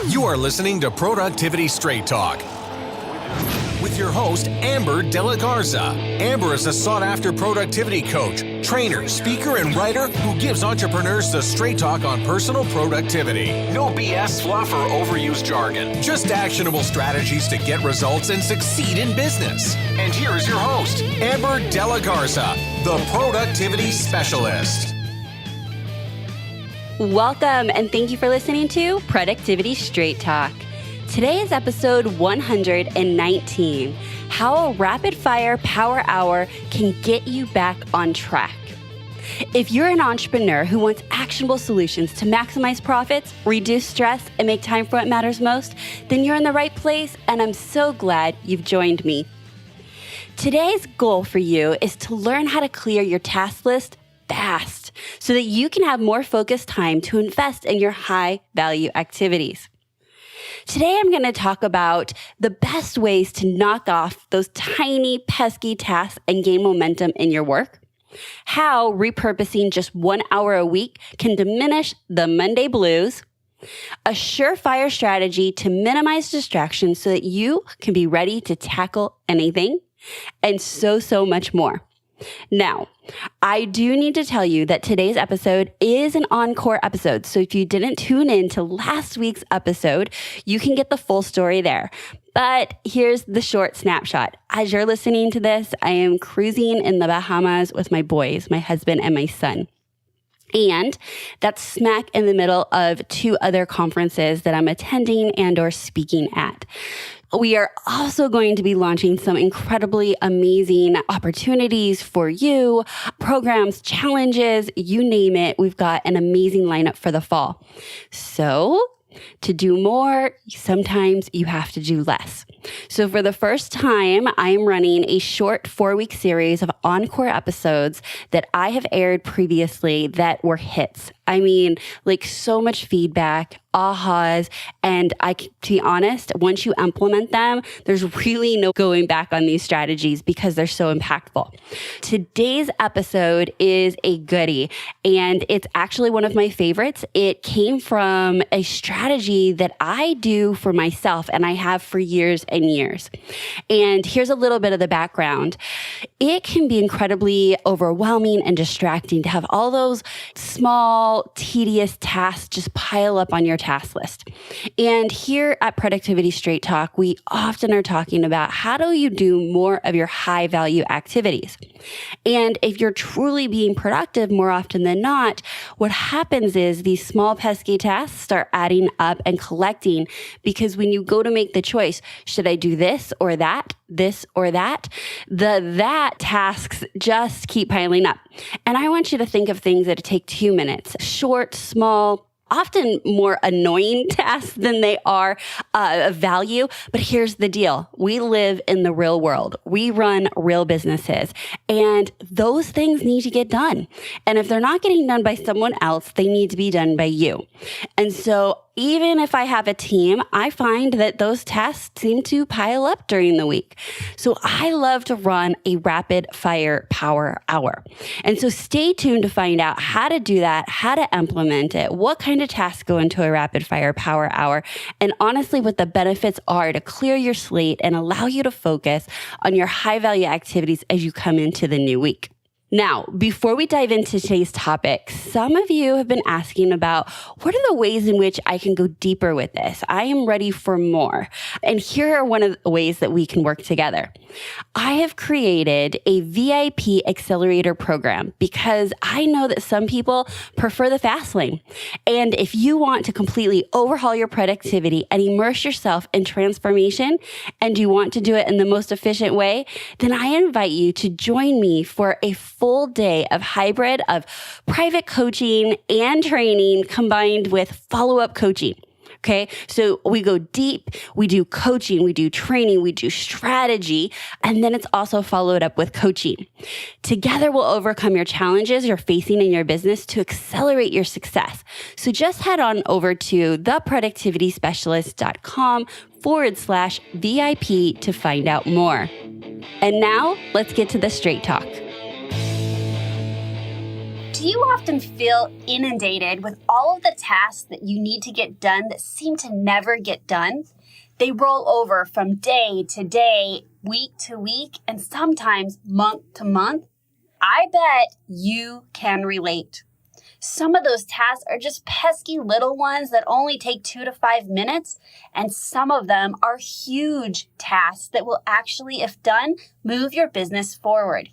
You are listening to Productivity Straight Talk with your host, Amber De La Garza. Amber is a sought-after productivity coach, trainer, speaker, and writer who gives entrepreneurs the straight talk on personal productivity. No BS, fluff, or overused jargon. Just actionable strategies to get results and succeed in business. And here is your host, Amber De La Garza, the Productivity Specialist. Welcome, and thank you for listening to Productivity Straight Talk. Today is episode 119, how a rapid-fire power hour can get you back on track. If you're an entrepreneur who wants actionable solutions to maximize profits, reduce stress, and make time for what matters most, then you're in the right place, and I'm so glad you've joined me. Today's goal for you is to learn how to clear your task list fast so that you can have more focused time to invest in your high-value activities. Today, I'm going to talk about the best ways to knock off those tiny, pesky tasks and gain momentum in your work, how repurposing just 1 hour a week can diminish the Monday blues, a surefire strategy to minimize distractions so that you can be ready to tackle anything, and so much more. Now, I do need to tell you that today's episode is an encore episode. So if you didn't tune in to last week's episode, you can get the full story there. But here's the short snapshot. As you're listening to this, I am cruising in the Bahamas with my boys, my husband and my son. And that's smack in the middle of 2 other conferences that I'm attending and or speaking at. We are also going to be launching some incredibly amazing opportunities for you, programs, challenges, you name it. We've got an amazing lineup for the fall. So to do more, sometimes you have to do less. So for the first time, I am running a short 4-week series of encore episodes that I have aired previously that were hits. I mean, like so much feedback, ahas, and to be honest, once you implement them, there's really no going back on these strategies because they're so impactful. Today's episode is a goodie, and it's actually one of my favorites. It came from a strategy that I do for myself, and I have for years and years. And here's a little bit of the background. It can be incredibly overwhelming and distracting to have all those small, tedious tasks just pile up on your task list. And here at Productivity Straight Talk, we often are talking about how do you do more of your high value activities. And if you're truly being productive more often than not, what happens is these small pesky tasks start adding up and collecting, because when you go to make the choice, should I do this or that, the tasks just keep piling up. And I want you to think of things that take 2 minutes, short, small, often more annoying tasks than they are of value. But here's the deal. We live in the real world. We run real businesses, and those things need to get done. And if they're not getting done by someone else, they need to be done by you. And so even if I have a team, I find that those tasks seem to pile up during the week. So I love to run a rapid fire power hour. And so stay tuned to find out how to do that, how to implement it, what kind of tasks go into a rapid fire power hour, and honestly, what the benefits are to clear your slate and allow you to focus on your high value activities as you come into the new week. Now, before we dive into today's topic, some of you have been asking about what are the ways in which I can go deeper with this? I am ready for more. And here are one of the ways that we can work together. I have created a VIP accelerator program because I know that some people prefer the fast lane. And if you want to completely overhaul your productivity and immerse yourself in transformation, and you want to do it in the most efficient way, then I invite you to join me for a full day of hybrid of private coaching and training combined with follow-up coaching. Okay. So we go deep, we do coaching, we do training, we do strategy, and then it's also followed up with coaching. Together, we'll overcome your challenges you're facing in your business to accelerate your success. So just head on over to theproductivityspecialist.com/VIP to find out more. And now let's get to the straight talk. Do you often feel inundated with all of the tasks that you need to get done that seem to never get done? They roll over from day to day, week to week, and sometimes month to month. I bet you can relate. Some of those tasks are just pesky little ones that only take 2 to 5 minutes, and some of them are huge tasks that will actually, if done, move your business forward.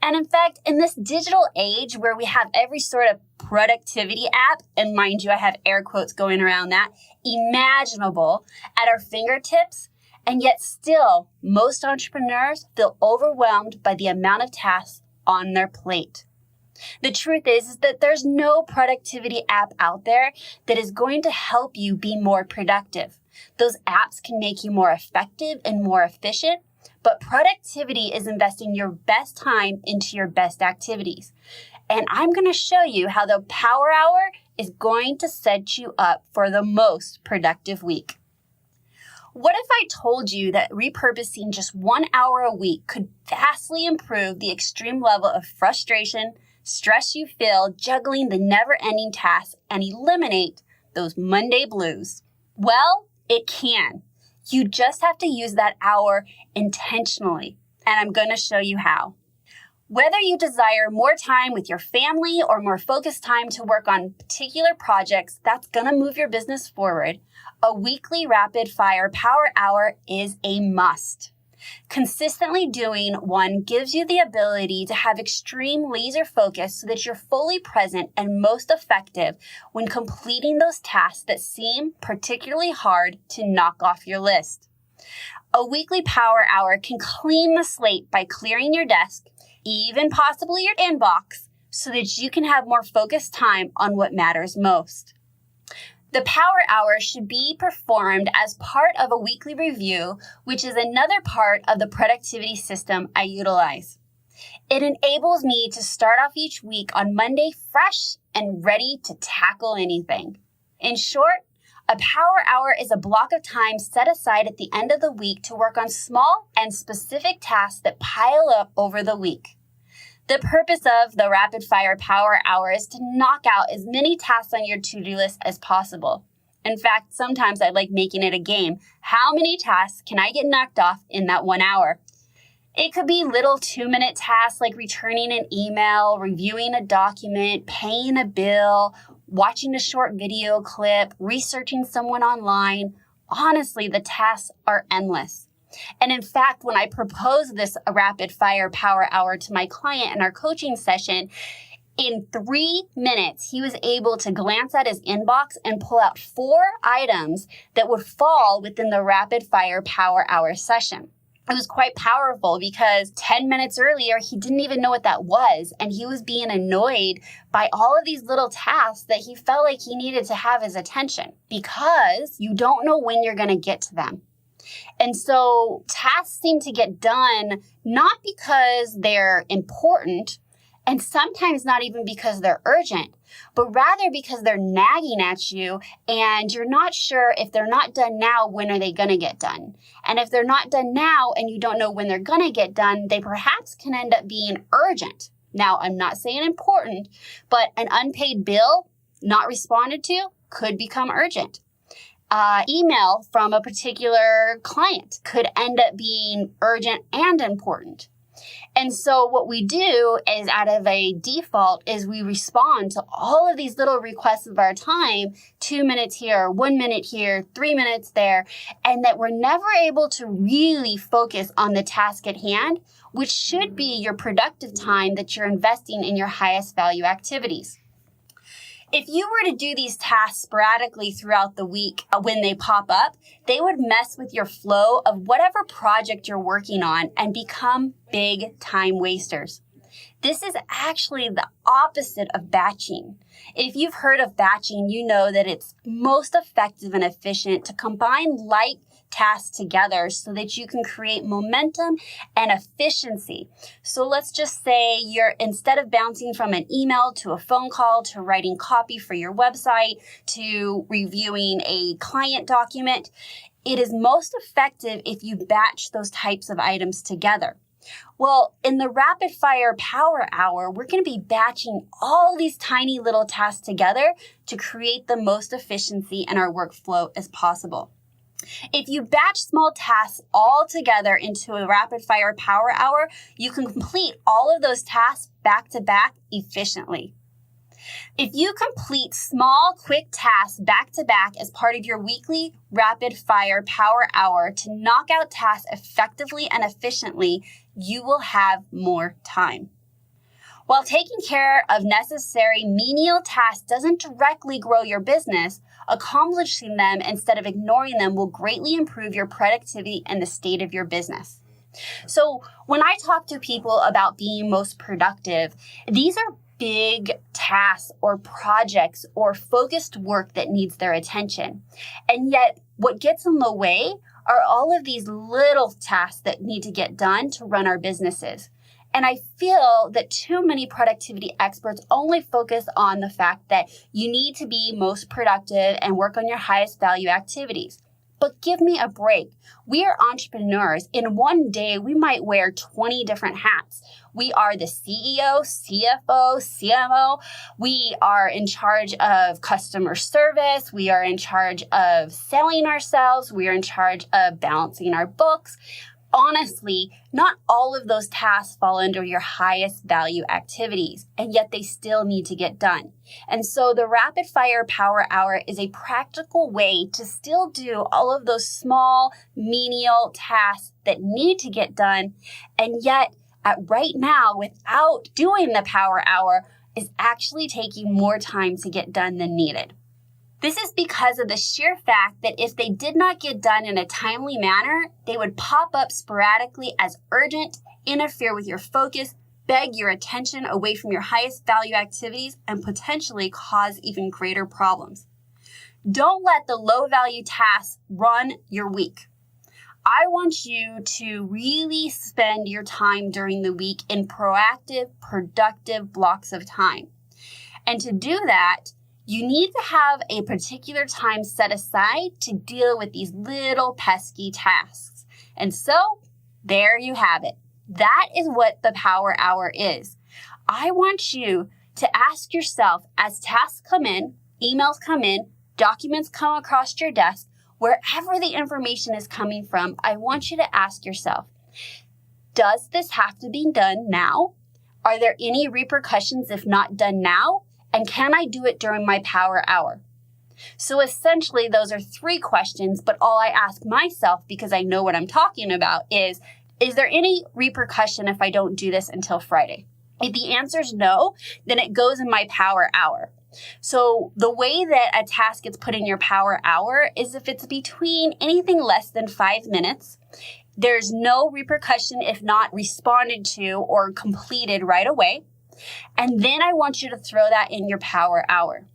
And in fact, in this digital age where we have every sort of productivity app, and mind you, I have air quotes going around that, imaginable at our fingertips, and yet still, most entrepreneurs feel overwhelmed by the amount of tasks on their plate. The truth is that there's no productivity app out there that is going to help you be more productive. Those apps can make you more effective and more efficient, but productivity is investing your best time into your best activities. And I'm going to show you how the Power Hour is going to set you up for the most productive week. What if I told you that repurposing just 1 hour a week could vastly improve the extreme level of frustration, stress you feel juggling the never-ending tasks and eliminate those Monday blues? Well, it can. You just have to use that hour intentionally, and I'm going to show you how. Whether you desire more time with your family or more focused time to work on particular projects that's going to move your business forward, a weekly rapid-fire power hour is a must. Consistently doing one gives you the ability to have extreme laser focus so that you're fully present and most effective when completing those tasks that seem particularly hard to knock off your list. A weekly power hour can clean the slate by clearing your desk, even possibly your inbox, so that you can have more focused time on what matters most. The Power Hour should be performed as part of a weekly review, which is another part of the productivity system I utilize. It enables me to start off each week on Monday fresh and ready to tackle anything. In short, a Power Hour is a block of time set aside at the end of the week to work on small and specific tasks that pile up over the week. The purpose of the Rapid Fire Power Hour is to knock out as many tasks on your to-do list as possible. In fact, sometimes I like making it a game. How many tasks can I get knocked off in that 1 hour? It could be little 2-minute tasks like returning an email, reviewing a document, paying a bill, watching a short video clip, researching someone online. Honestly, the tasks are endless. And in fact, when I proposed this rapid fire power hour to my client in our coaching session, in 3 minutes, he was able to glance at his inbox and pull out 4 items that would fall within the rapid fire power hour session. It was quite powerful because 10 minutes earlier, he didn't even know what that was. And he was being annoyed by all of these little tasks that he felt like he needed to have his attention because you don't know when you're going to get to them. And so tasks seem to get done not because they're important, and sometimes not even because they're urgent, but rather because they're nagging at you and you're not sure if they're not done now, when are they going to get done? And if they're not done now and you don't know when they're going to get done, they perhaps can end up being urgent. Now, I'm not saying important, but an unpaid bill not responded to could become urgent. Email from a particular client could end up being urgent and important. And so what we do is out of a default is we respond to all of these little requests of our time, 2 minutes here, 1 minute here, 3 minutes there, and that we're never able to really focus on the task at hand, which should be your productive time that you're investing in your highest value activities. If you were to do these tasks sporadically throughout the week when they pop up, they would mess with your flow of whatever project you're working on and become big time wasters. This is actually the opposite of batching. If you've heard of batching, you know that it's most effective and efficient to combine light tasks together so that you can create momentum and efficiency. So let's just say you're, instead of bouncing from an email to a phone call to writing copy for your website to reviewing a client document, it is most effective if you batch those types of items together. Well, in the rapid fire power hour, we're going to be batching all these tiny little tasks together to create the most efficiency in our workflow as possible. If you batch small tasks all together into a rapid fire power hour, you can complete all of those tasks back to back efficiently. If you complete small, quick tasks back to back as part of your weekly rapid fire power hour to knock out tasks effectively and efficiently, you will have more time. While taking care of necessary menial tasks doesn't directly grow your business, accomplishing them instead of ignoring them will greatly improve your productivity and the state of your business. So when I talk to people about being most productive, these are big tasks or projects or focused work that needs their attention. And yet what gets in the way are all of these little tasks that need to get done to run our businesses. And I feel that too many productivity experts only focus on the fact that you need to be most productive and work on your highest value activities. But give me a break. We are entrepreneurs. In one day, we might wear 20 different hats. We are the CEO, CFO, CMO. We are in charge of customer service. We are in charge of selling ourselves. We are in charge of balancing our books. Honestly, not all of those tasks fall under your highest value activities, and yet they still need to get done. And so the rapid fire power hour is a practical way to still do all of those small, menial tasks that need to get done, and yet right now, without doing the power hour, is actually taking more time to get done than needed. This is because of the sheer fact that if they did not get done in a timely manner, they would pop up sporadically as urgent, interfere with your focus, beg your attention away from your highest value activities, and potentially cause even greater problems. Don't let the low value tasks run your week. I want you to really spend your time during the week in proactive, productive blocks of time. And to do that, you need to have a particular time set aside to deal with these little pesky tasks. And so, there you have it. That is what the power hour is. I want you to ask yourself, as tasks come in, emails come in, documents come across your desk, wherever the information is coming from, I want you to ask yourself, does this have to be done now? Are there any repercussions if not done now? And can I do it during my power hour? So essentially, those are 3 questions, but all I ask myself, because I know what I'm talking about, is there any repercussion if I don't do this until Friday? If the answer is no, then it goes in my power hour. So the way that a task gets put in your power hour is if it's between anything less than 5 minutes, there's no repercussion if not responded to or completed right away. And then I want you to throw that in your power hour.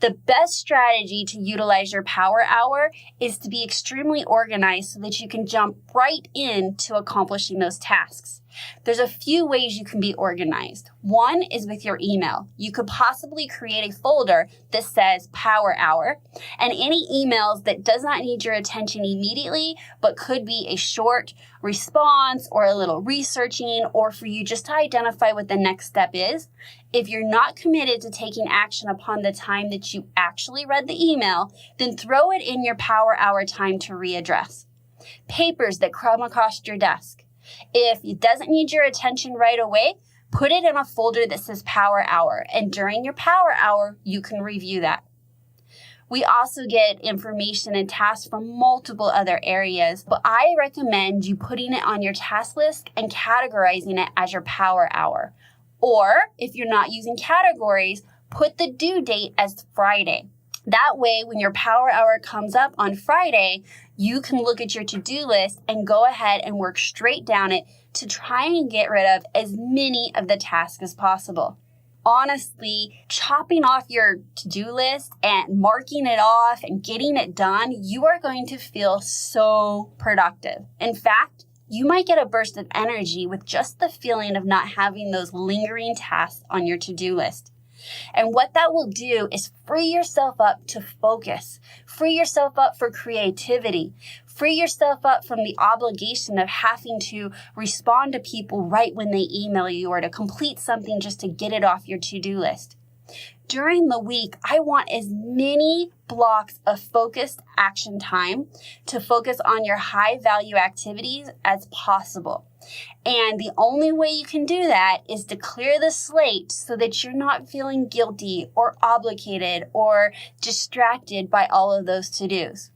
The best strategy to utilize your power hour is to be extremely organized so that you can jump right into accomplishing those tasks. There's a few ways you can be organized. One is with your email. You could possibly create a folder that says power hour, and any emails that does not need your attention immediately, but could be a short response or a little researching, or for you just to identify what the next step is. If you're not committed to taking action upon the time that you actually read the email, then throw it in your power hour time to readdress. Papers that come across your desk. If it doesn't need your attention right away, put it in a folder that says power hour, and during your power hour, you can review that. We also get information and tasks from multiple other areas, but I recommend you putting it on your task list and categorizing it as your power hour. Or if you're not using categories, put the due date as Friday. That way, when your power hour comes up on Friday, you can look at your to-do list and go ahead and work straight down it to try and get rid of as many of the tasks as possible. Honestly, chopping off your to-do list and marking it off and getting it done, you are going to feel so productive. In fact, you might get a burst of energy with just the feeling of not having those lingering tasks on your to-do list. And what that will do is free yourself up to focus, free yourself up for creativity, free yourself up from the obligation of having to respond to people right when they email you or to complete something just to get it off your to-do list. During the week, I want as many blocks of focused action time to focus on your high value activities as possible. And the only way you can do that is to clear the slate so that you're not feeling guilty or obligated or distracted by all of those to-dos.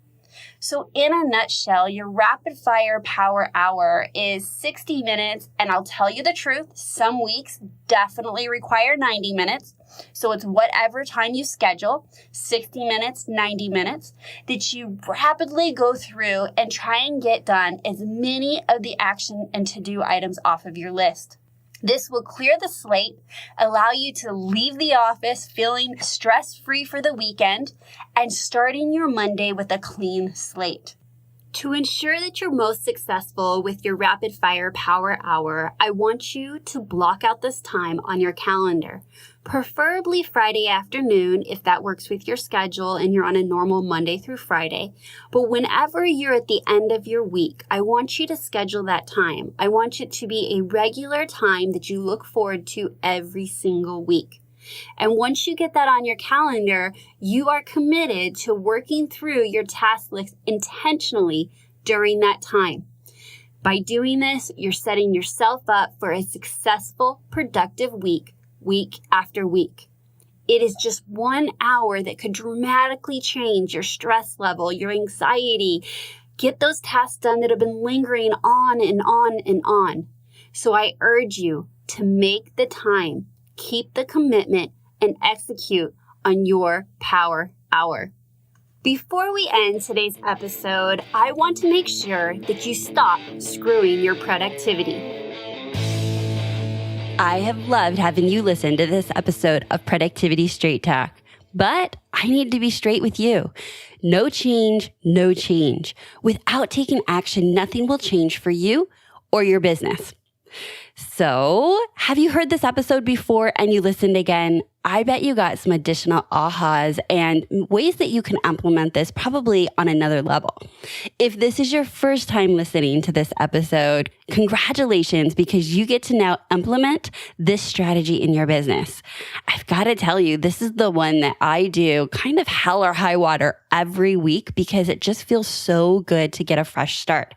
So in a nutshell, your rapid fire power hour is 60 minutes. And I'll tell you the truth, some weeks definitely require 90 minutes. So it's whatever time you schedule, 60 minutes, 90 minutes, that you rapidly go through and try and get done as many of the action and to-do items off of your list. This will clear the slate, allow you to leave the office feeling stress-free for the weekend, and starting your Monday with a clean slate. To ensure that you're most successful with your rapid fire power hour, I want you to block out this time on your calendar, preferably Friday afternoon if that works with your schedule and you're on a normal Monday through Friday. But whenever you're at the end of your week, I want you to schedule that time. I want it to be a regular time that you look forward to every single week. And once you get that on your calendar, you are committed to working through your task list intentionally during that time. By doing this, you're setting yourself up for a successful, productive week, week after week. It is just 1 hour that could dramatically change your stress level, your anxiety, get those tasks done that have been lingering on and on and on. So I urge you to make the time, keep the commitment, and execute on your power hour. Before we end today's episode, I want to make sure that you stop screwing your productivity. I have loved having you listen to this episode of Productivity Straight Talk, but I need to be straight with you. No change, no change. Without taking action, nothing will change for you or your business. So, have you heard this episode before and you listened again? I bet you got some additional ahas and ways that you can implement this probably on another level. If this is your first time listening to this episode, congratulations, because you get to now implement this strategy in your business. I've got to tell you, this is the one that I do kind of hell or high water every week because it just feels so good to get a fresh start.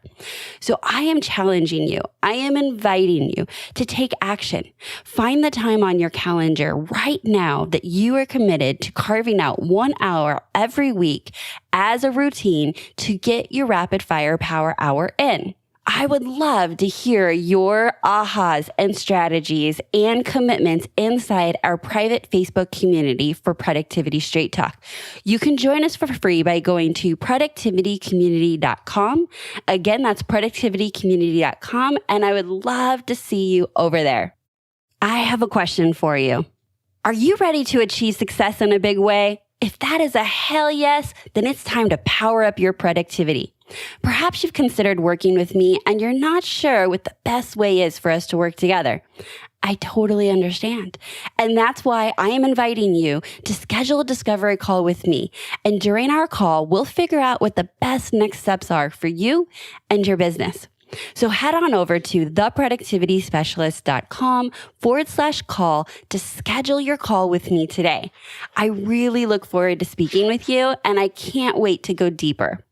So I am challenging you. I am inviting you to take action. Find the time on your calendar right now that you are committed to carving out 1 hour every week as a routine to get your rapid fire power hour in. I would love to hear your ahas and strategies and commitments inside our private Facebook community for Productivity Straight Talk. You can join us for free by going to productivitycommunity.com. Again, that's productivitycommunity.com, and I would love to see you over there. I have a question for you. Are you ready to achieve success in a big way? If that is a hell yes, then it's time to power up your productivity. Perhaps you've considered working with me and you're not sure what the best way is for us to work together. I totally understand. And that's why I am inviting you to schedule a discovery call with me. And during our call, we'll figure out what the best next steps are for you and your business. So head on over to theproductivityspecialist.com/call to schedule your call with me today. I really look forward to speaking with you, and I can't wait to go deeper.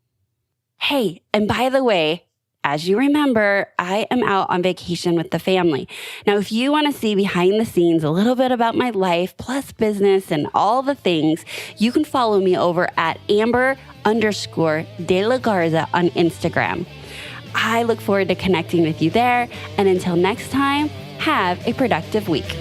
Hey, and by the way, as you remember, I am out on vacation with the family. Now, if you want to see behind the scenes a little bit about my life, plus business and all the things, you can follow me over at Amber_De La Garza on Instagram. I look forward to connecting with you there. And until next time, have a productive week.